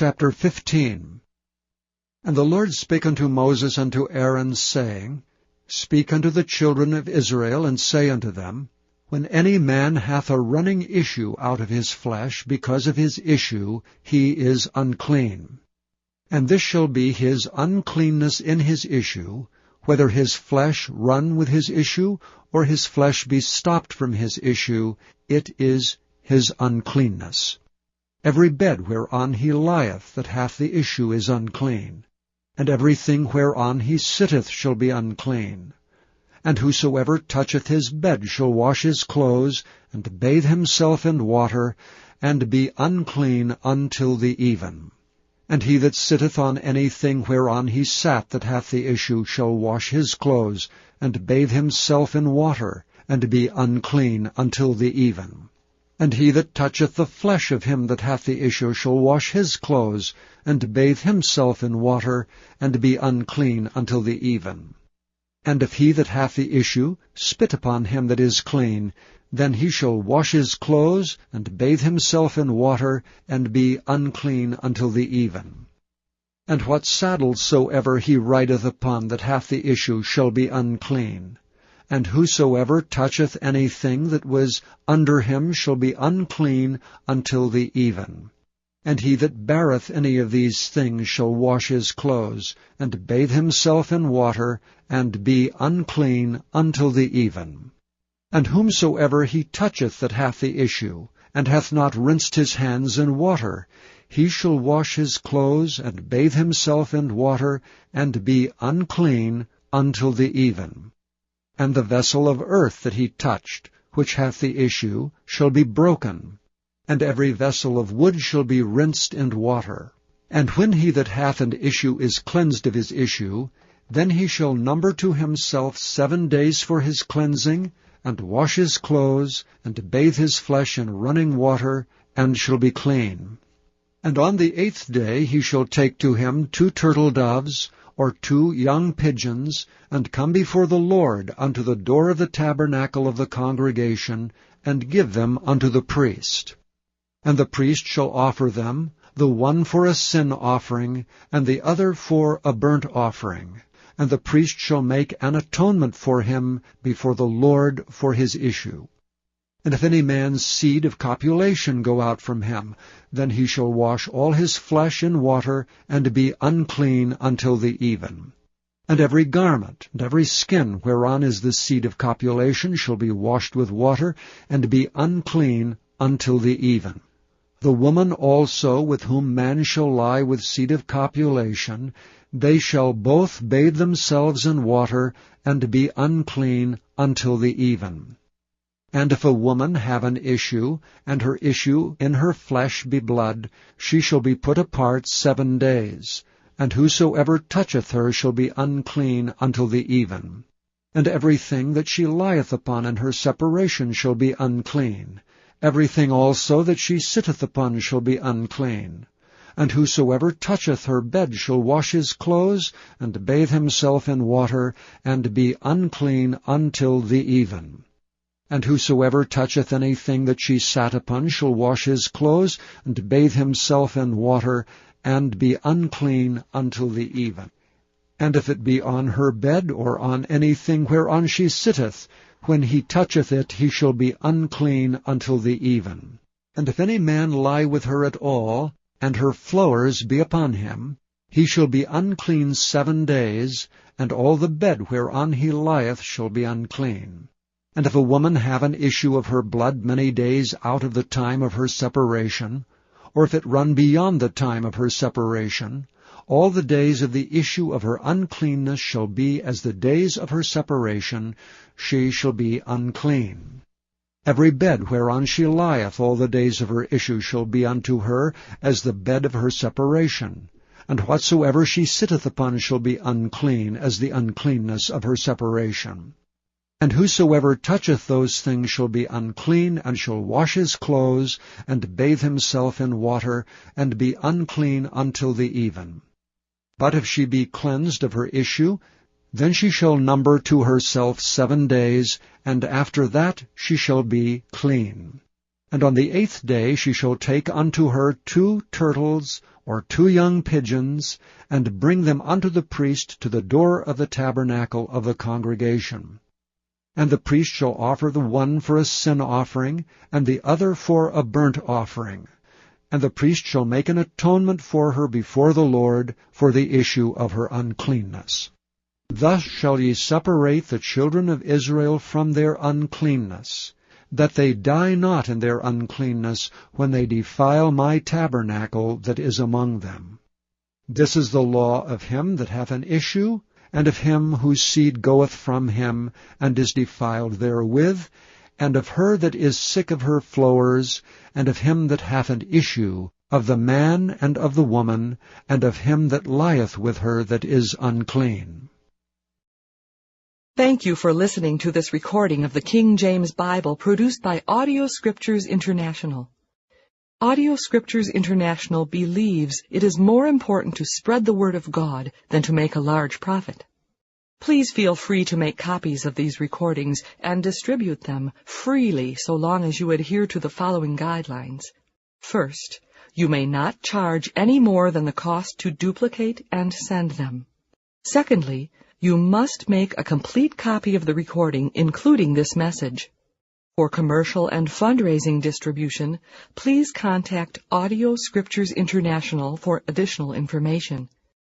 Chapter 15. And the Lord spake unto Moses and to Aaron, saying, Speak unto the children of Israel, and say unto them, When any man hath a running issue out of his flesh, because of his issue he is unclean. And this shall be his uncleanness in his issue, whether his flesh run with his issue, or his flesh be stopped from his issue, it is his uncleanness. Every bed whereon he lieth that hath the issue is unclean, and everything whereon he sitteth shall be unclean. And whosoever toucheth his bed shall wash his clothes, and bathe himself in water, and be unclean until the even. And he that sitteth on anything whereon he sat that hath the issue shall wash his clothes, and bathe himself in water, and be unclean until the even. And he that toucheth the flesh of him that hath the issue shall wash his clothes, and bathe himself in water, and be unclean until the even. And if he that hath the issue spit upon him that is clean, then he shall wash his clothes, and bathe himself in water, and be unclean until the even. And what saddle soever he rideth upon that hath the issue shall be unclean. And whosoever toucheth anything that was under him shall be unclean until the even. And he that beareth any of these things shall wash his clothes, and bathe himself in water, and be unclean until the even. And whomsoever he toucheth that hath the issue, and hath not rinsed his hands in water, he shall wash his clothes, and bathe himself in water, and be unclean until the even. And the vessel of earth that he touched, which hath the issue, shall be broken, and every vessel of wood shall be rinsed in water. And when he that hath an issue is cleansed of his issue, then he shall number to himself 7 days for his cleansing, and wash his clothes, and bathe his flesh in running water, and shall be clean. And on the 8th day he shall take to him 2 turtle doves, or 2 young pigeons, and come before the Lord unto the door of the tabernacle of the congregation, and give them unto the priest. And the priest shall offer them, the one for a sin offering, and the other for a burnt offering. And the priest shall make an atonement for him before the Lord for his issue. And if any man's seed of copulation go out from him, then he shall wash all his flesh in water, and be unclean until the even. And every garment, and every skin whereon is the seed of copulation shall be washed with water, and be unclean until the even. The woman also with whom man shall lie with seed of copulation, they shall both bathe themselves in water, and be unclean until the even. And if a woman have an issue, and her issue in her flesh be blood, she shall be put apart 7 days. And whosoever toucheth her shall be unclean until the even. And everything that she lieth upon in her separation shall be unclean. Everything also that she sitteth upon shall be unclean. And whosoever toucheth her bed shall wash his clothes, and bathe himself in water, and be unclean until the even. And whosoever toucheth anything that she sat upon shall wash his clothes, and bathe himself in water, and be unclean until the even. And if it be on her bed, or on anything whereon she sitteth, when he toucheth it, he shall be unclean until the even. And if any man lie with her at all, and her flowers be upon him, he shall be unclean 7 days, and all the bed whereon he lieth shall be unclean. And if a woman have an issue of her blood many days out of the time of her separation, or if it run beyond the time of her separation, all the days of the issue of her uncleanness shall be as the days of her separation, she shall be unclean. Every bed whereon she lieth all the days of her issue shall be unto her as the bed of her separation, and whatsoever she sitteth upon shall be unclean as the uncleanness of her separation. And whosoever toucheth those things shall be unclean, and shall wash his clothes, and bathe himself in water, and be unclean until the even. But if she be cleansed of her issue, then she shall number to herself 7 days, and after that she shall be clean. And on the 8th day she shall take unto her 2 turtles, or 2 young pigeons, and bring them unto the priest to the door of the tabernacle of the congregation. And the priest shall offer the one for a sin offering, and the other for a burnt offering. And the priest shall make an atonement for her before the Lord for the issue of her uncleanness. Thus shall ye separate the children of Israel from their uncleanness, that they die not in their uncleanness when they defile my tabernacle that is among them. This is the law of him that hath an issue, and of him whose seed goeth from him, and is defiled therewith, and of her that is sick of her flowers, and of him that hath an issue, of the man and of the woman, and of him that lieth with her that is unclean. Thank you for listening to this recording of the King James Bible produced by Audio Scriptures International. Audio Scriptures International believes it is more important to spread the Word of God than to make a large profit. Please feel free to make copies of these recordings and distribute them freely so long as you adhere to the following guidelines. First, you may not charge any more than the cost to duplicate and send them. Secondly, you must make a complete copy of the recording, including this message. For commercial and fundraising distribution, please contact Audio Scriptures International for additional information.